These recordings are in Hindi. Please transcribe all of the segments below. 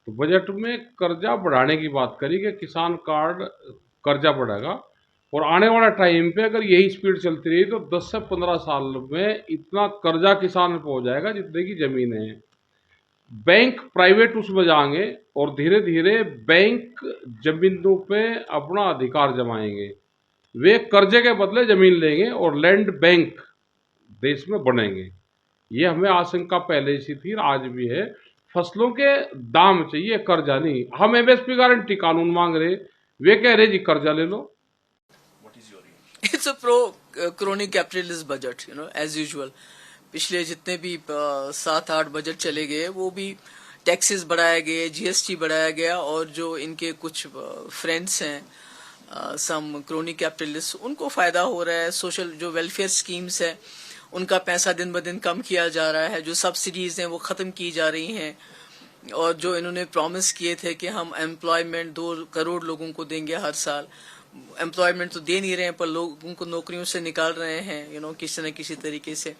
तो बजट में कर्जा बढ़ाने की बात करी कि किसान कार्ड कर्जा बढ़ेगा और आने वाला टाइम पे अगर यही स्पीड चलती रही तो 10 से 15 साल में इतना कर्जा किसान पे हो जाएगा जितने की जमीनें हैं। बैंक प्राइवेट उसमें जाएंगे और धीरे धीरे बैंक जमीनों पे अपना अधिकार जमाएंगे। वे कर्जे के बदले जमीन लेंगे और लैंड बैंक देश में बनेंगे। ये हमें आशंका पहले से थी, आज भी है। फसलों के दाम चाहिए, कर्जा नहीं। हम एमएसपी गारंटी कानून मांग रहे, वे कह रहे जी कर्जा ले लो। It's a pro crony capitalist budget, as usual. पिछले जितने भी 7-8 बजट चले गए वो भी टैक्सेस बढ़ाया गए, जीएसटी बढ़ाया गया, और जो इनके कुछ फ्रेंड्स हैं सम क्रोनी कैपिटलिस्ट, उनको फायदा हो रहा है। सोशल जो वेलफेयर स्कीम्स है उनका पैसा दिन ब दिन कम किया जा रहा है, जो सब्सिडीज हैं वो खत्म की जा रही हैं, और जो इन्होंने प्रॉमिस किए थे कि हम एम्प्लॉयमेंट 2 करोड़ लोगों को देंगे हर साल, एम्प्लॉयमेंट तो दे नहीं रहे हैं पर लोगों को नौकरियों से निकाल रहे हैं, किसी न किसी तरीके से।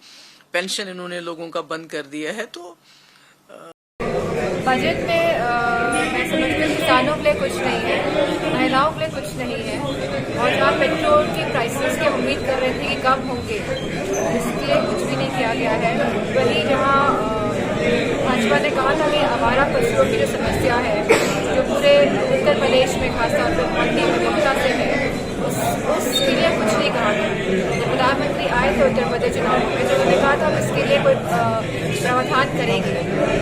पेंशन इन्होंने लोगों का बंद कर दिया है। तो बजट में मैं समझती हूँ किसानों के लिए कुछ नहीं है, महिलाओं के लिए कुछ नहीं है, और जहाँ पेट्रोल की प्राइसेस की उम्मीद कर रहे थे कि कम होंगे, इसलिए कुछ भी नहीं किया गया है। वही जहाँ भाजपा ने कहा था कि आवारा पशुओं की जो समस्या है, जो पूरे उत्तर प्रदेश में खासतौर पर बहुत ही प्रमुखता से है, उसके लिए कुछ नहीं कहा गया। जब प्रधानमंत्री आए थे उत्तर प्रदेश चुनाव में तो उन्होंने कहा था हम इसके लिए कोई प्रावधान करेंगे,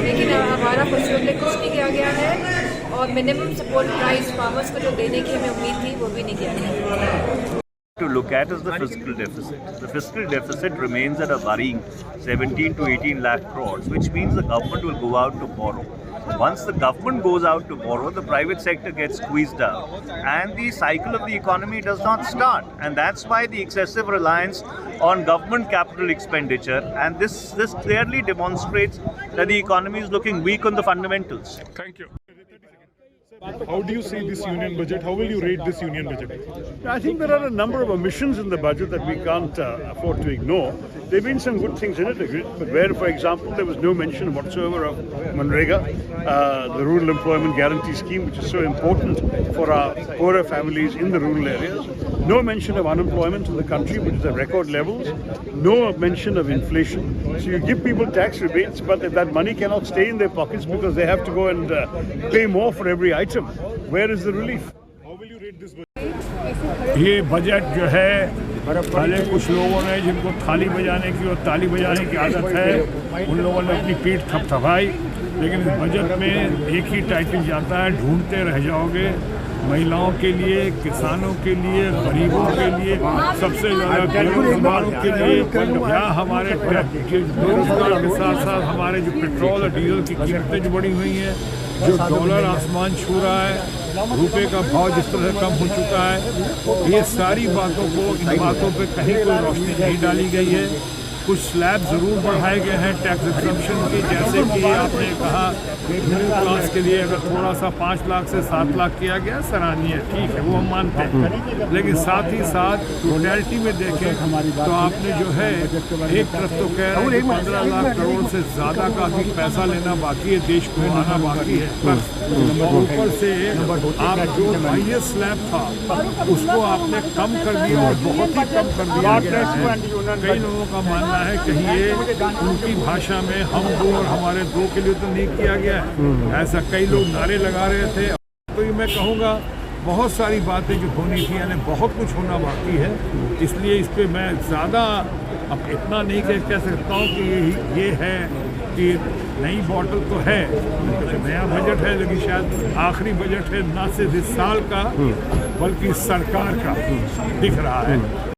लेकिन हमारा पशुओं के लिए कुछ नहीं किया गया है, और मिनिमम सपोर्ट प्राइस फार्मर्स को जो देने की हमें उम्मीद थी वो भी नहीं किया गया। To look at is the fiscal deficit. The fiscal deficit remains at a worrying 17 to 18 lakh crores, which means the government will go out to borrow. Once the government goes out to borrow, the private sector gets squeezed out, and the cycle of the economy does not start. And that's why the excessive reliance on government capital expenditure, and this clearly demonstrates that the economy is looking weak on the fundamentals. Thank you. How do you see this union budget? How will you rate this union budget? I think there are a number of omissions in the budget that we can't afford to ignore. There have been some good things in it, but where, for example, there was no mention whatsoever of Manrega, the Rural Employment Guarantee Scheme, which is so important for our poorer families in the rural areas. No mention of unemployment in the country, which is at record levels. No mention of inflation. So you give people tax rebates, but that money cannot stay in their pockets because they have to go and pay more for every item. Where is the relief? How will you rate this budget? ये बजट जो है, पहले कुछ लोगों ने जिनको थाली बजाने की और ताली बजाने की आदत है, उन लोगों ने अपनी पीठ थपथपाई, लेकिन इस बजट में एक ही टाइटल जाता है, ढूंढते रह जाओगे। महिलाओं के लिए, किसानों के लिए, गरीबों के लिए, सबसे ज़्यादा बेरोजगारों के लिए, या हमारे बेरोजगार के साथ साथ हमारे जो पेट्रोल और डीजल की कीमतें जो बढ़ी हुई हैं, जो डॉलर आसमान छू रहा है, रुपए का भाव जिस तरह से कम हो चुका है, ये सारी बातों को, इन बातों पे कहीं कोई रोशनी नहीं डाली गई है। कुछ स्लैब ज़रूर बढ़ाए गए हैं टैक्स एग्जम्पशन की, जैसे कि आपने कहा मिडिल क्लास के लिए अगर थोड़ा सा 5 लाख से 7 लाख किया गया, सराहनीय, ठीक है, वो हम मानते हैं, लेकिन साथ ही साथ टोटलिटी में देखें तो आपने जो है एक तरफ तो कह रहे हैं 15 लाख करोड़ से ज़्यादा का भी पैसा लेना बाकी है, देश को आना बाकी है, प्लस ऊपर से आप जो हाईएस्ट स्लैब था उसको आपने कम कर दिया, और बहुत ही कम कर दिया गया है। कई लोगों का मानना है कहीं ये उनकी भाषा में हम दो और हमारे दो के लिए तो नहीं किया गया है, ऐसा कई लोग नारे लगा रहे थे। तो ये मैं कहूँगा बहुत सारी बातें जो होनी थी, यानी बहुत कुछ होना बाकी है, इसलिए इस पर मैं ज़्यादा अब इतना नहीं कह सकता हूँ कि ये है कि नई बॉटल तो है, नया बजट है, लेकिन शायद आखिरी बजट है ना सिर्फ इस साल का बल्कि सरकार का दिख रहा है।